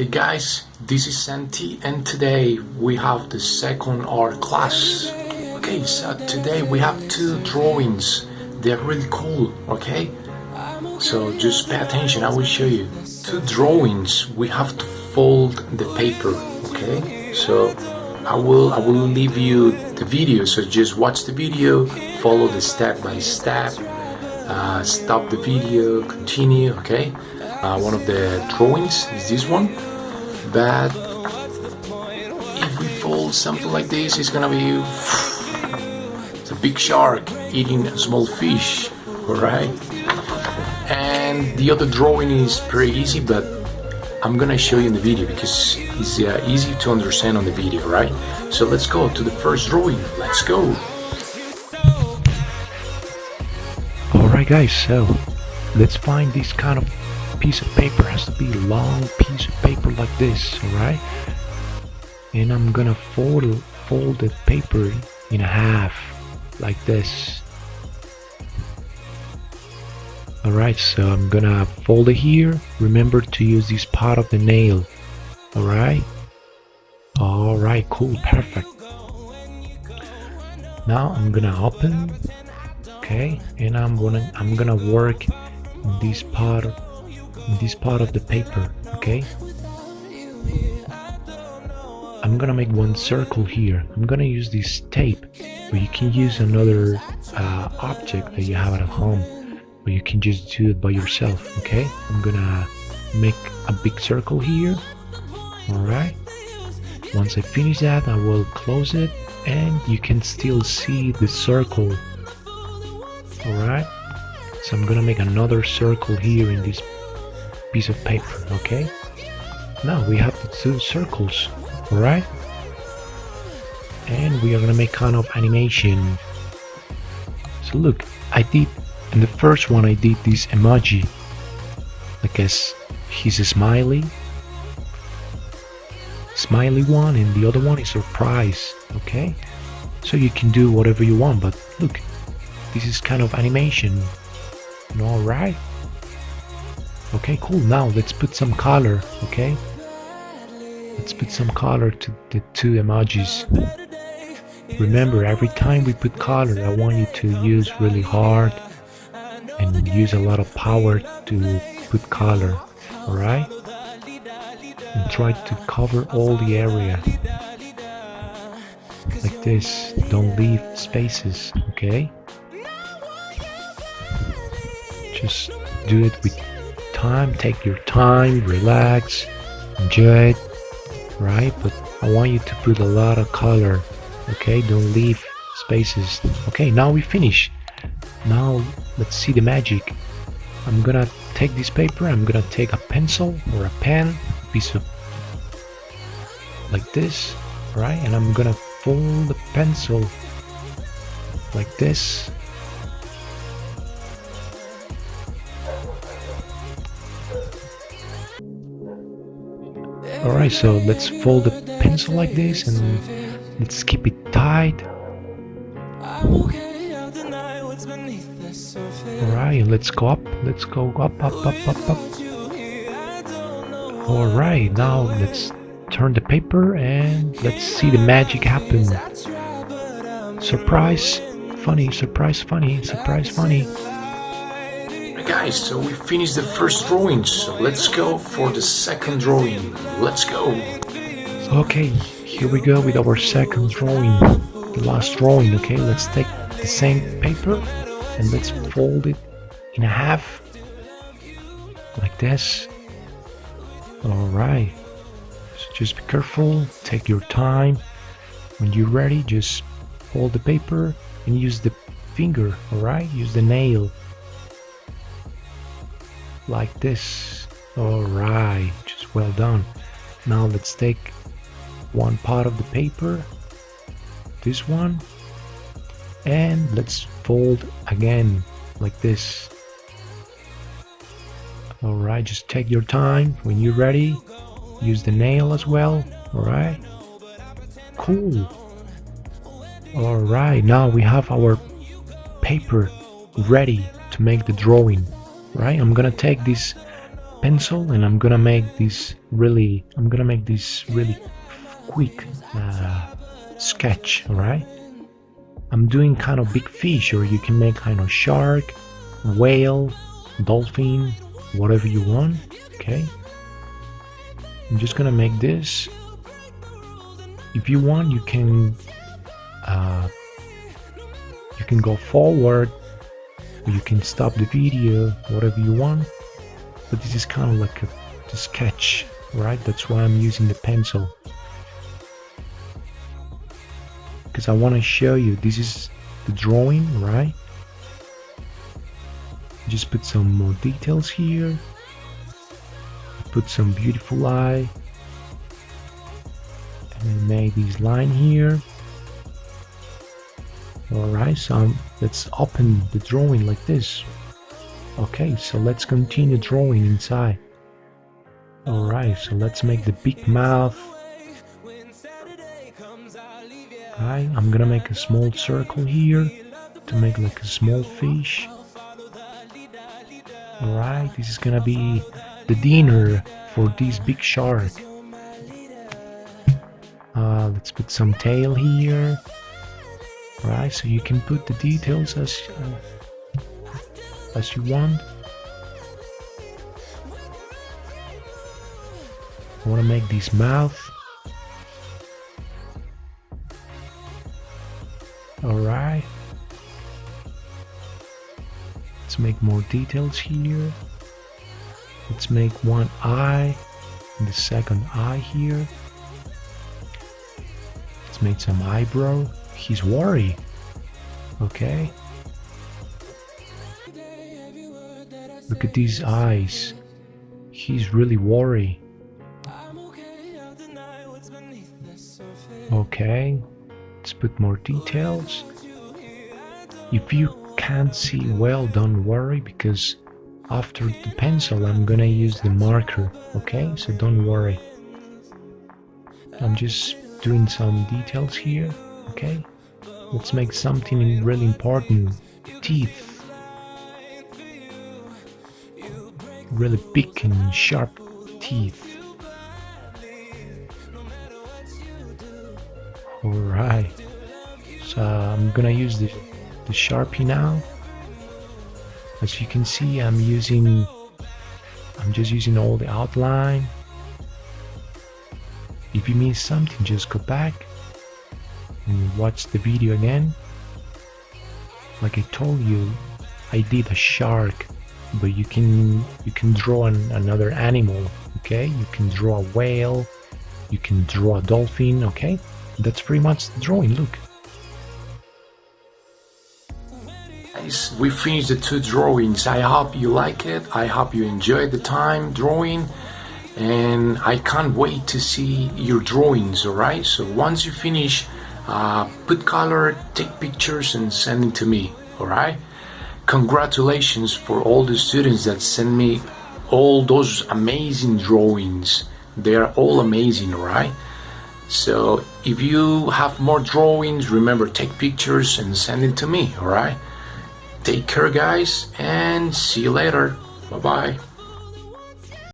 Hey guys, this is Santi and today we have the second art class. Okay, so today we have two drawings. They're really cool, okay? So just pay attention, I will show you. Two drawings, we have to fold the paper, okay? So I will leave you the video, so just watch the video, follow the step by step, stop the video, continue, okay? One of the drawings is this one, but if we fold something like this, it's gonna be it's a big shark eating a small fish, alright? And the other drawing is pretty easy, but I'm gonna show you in the video because it's easy to understand on the video, right? So let's go to the first drawing. Let's go. Alright guys, so let's find this kind of piece of paper. It has to be a long piece of paper like this, alright? And I'm gonna fold the paper in half like this. Alright, so I'm gonna fold it here. Remember to use this part of the nail. Alright? Alright, cool, perfect. Now I'm gonna open, okay, and I'm gonna work in this part of the paper, okay? I'm gonna make one circle here. I'm gonna use this tape, but you can use another object that you have at home, but you can just do it by yourself, okay? I'm gonna make a big circle here. Alright, once I finish that, I will close it and you can still see the circle. Alright, so I'm gonna make another circle here in this piece of paper, okay? Now we have the two circles, alright? And we are gonna make kind of animation. So look, in the first one I did this emoji, I guess he's a smiley one, and the other one is surprise, okay? So you can do whatever you want, but look, this is kind of animation, alright? Okay, cool. Now let's put some color, okay? Let's put some color to the two emojis. Remember, every time we put color, I want you to use really hard and use a lot of power to put color, alright? And try to cover all the area like this. Don't leave spaces, okay? Just do it with time. Take your time, relax, enjoy it, right? But I want you to put a lot of color, okay? Don't leave spaces. Okay, now we finish. Now let's see the magic. I'm gonna take this paper, I'm gonna take a pencil or a pen, piece of like this, right? And I'm gonna fold the pencil like this. Alright, so let's fold the pencil like this and let's keep it tight. Alright, let's go up, up. Alright, now let's turn the paper and let's see the magic happen. Surprise, funny, surprise, funny, surprise, funny. Guys, so we finished the first drawing, so let's go for the second drawing. Let's go. Okay, here we go with our second drawing, the last drawing. Okay, let's take the same paper and let's fold it in half like this. Alright, so just be careful, take your time. When you're ready, just fold the paper and use the finger, alright? Use the nail like this. Alright, just well done. Now let's take one part of the paper, this one, and let's fold again like this. Alright, just take your time. When you're ready, use the nail as well. Alright, cool. Alright, now we have our paper ready to make the drawing, right? I'm gonna take this pencil, and I'm gonna make this really quick sketch. All right, I'm doing kind of big fish, or you can make kind of shark, whale, dolphin, whatever you want. Okay, I'm just gonna make this. If you want, you can go forward, or you can stop the video, whatever you want. But this is kind of like a sketch, right? That's why I'm using the pencil, because I want to show you this is the drawing, right? Just put some more details here, put some beautiful eye, and make this line here. Alright, so let's open the drawing like this. Okay, so let's continue drawing inside. Alright, so let's make the big mouth. Alright, I'm gonna make a small circle here to make like a small fish. Alright, this is gonna be the dinner for this big shark. Let's put some tail here. Right, so you can put the details as you want. I want to make this mouth. Alright, let's make more details here. Let's make one eye and the second eye here. Let's make some eyebrow. He's worried. Okay, look at these eyes. He's really worried. Okay, let's put more details. If you can't see well, don't worry, because after the pencil I'm gonna use the marker. Okay, so don't worry. I'm just doing some details here. Okay, let's make something really important. Teeth, really big and sharp teeth. Alright, so I'm gonna use the Sharpie now. As you can see, I'm just using all the outline. If you miss something, just go back and watch the video again. Like I told you, I did a shark, but you can draw another animal. Okay, you can draw a whale, you can draw a dolphin. Okay, that's pretty much the drawing. Look, Guys, we finished the 2 drawings. I hope you like it. I hope you enjoyed the time drawing, and I can't wait to see your drawings. Alright, so once you finish, put color, take pictures, and send it to me. Alright, congratulations for all the students that send me all those amazing drawings. They are all amazing. Alright, so if you have more drawings, remember, take pictures and send it to me. Alright, take care guys, and see you later. Bye bye.